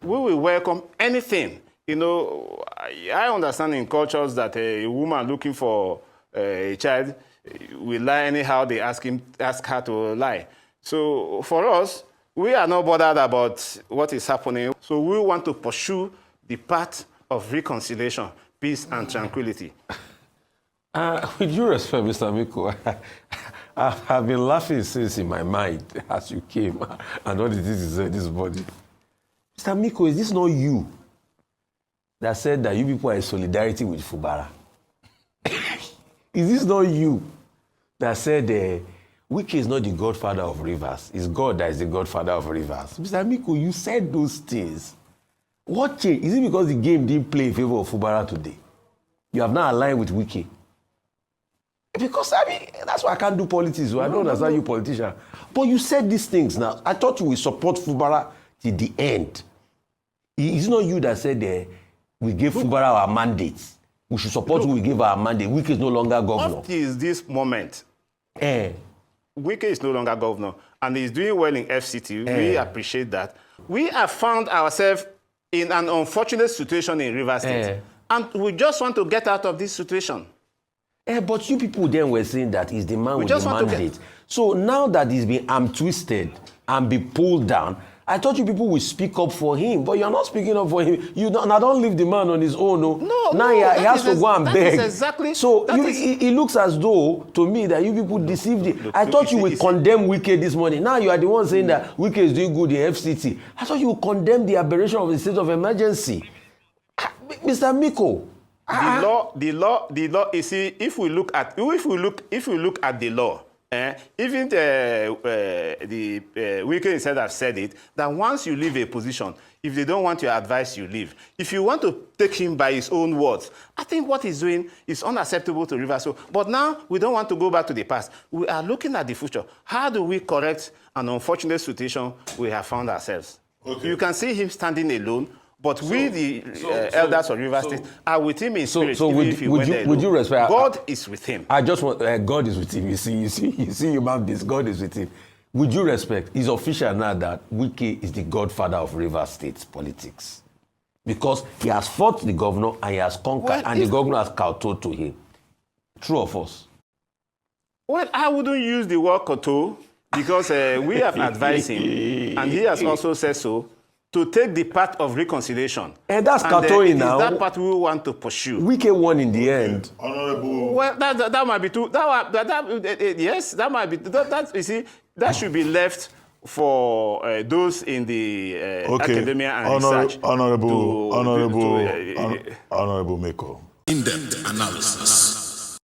we will welcome anything. You know, I understand in cultures that a woman looking for a child will lie anyhow they ask her to lie. So for us, we are not bothered about what is happening. So we want to pursue the path of reconciliation, peace, and tranquility. With due respect, Mr. Miko, I've been laughing since in my mind as you came and all it is this body. Mr. Miko, is this not you that said that you people are in solidarity with Fubara? Is this not you that said Wike is not the godfather of rivers? It's God that is the godfather of rivers. Mr. Miko, you said those things. What changed? Is it because the game didn't play in favor of Fubara today? You have now aligned with Wike? Because, I mean, that's why I can't do politics. So I don't understand you politician. But you said these things now. I thought you would support Fubara till the end. It's not you that said we gave Fubara our mandate. We should support who we gave our mandate. Wike is no longer governor. What is this moment? Wike is no longer governor, and he's doing well in FCT. We appreciate that. We have found ourselves in an unfortunate situation in Rivers State, and we just want to get out of this situation. But you people then were saying that he's the man with the mandate. So now that he's been arm twisted and be pulled down, I thought you people would speak up for him, but you're not speaking up for him. You don't leave the man on his own. Now he has to go and beg. Exactly, so it looks as though, to me, that you people deceived him. I thought you would condemn Wike this morning. Now you are the one saying that Wike is doing good in FCT. I thought you would condemn the aberration of the state of emergency. Mr. Miko. The law. You see, if we look at the law, even the Wike himself have said it, that once you leave a position, if they don't want your advice, you leave. If you want to take him by his own words, I think what he's doing is unacceptable to Rivers. But now we don't want to go back to the past. We are looking at the future. How do we correct an unfortunate situation we have found ourselves? Okay. You can see him standing alone. But the elders of Rivers State are with him in spirit. So would you respect? God is with him. I just want God is with him. You see, human beings. God is with him. Would you respect? It's official now that Wike is the godfather of Rivers State politics, because he has fought the governor and he has conquered, and the governor has kowtowed to him. True or false? Well, I wouldn't use the word kowtow because we have advised him, and he has also said so, to take the path of reconciliation. And that's kowtowing now. That path we want to pursue. Wike won in the end. Honorable. Well, that might be true. Yes, that might be. You see, that should be left for those in the academia and research. Honorable Miko. In-depth analysis.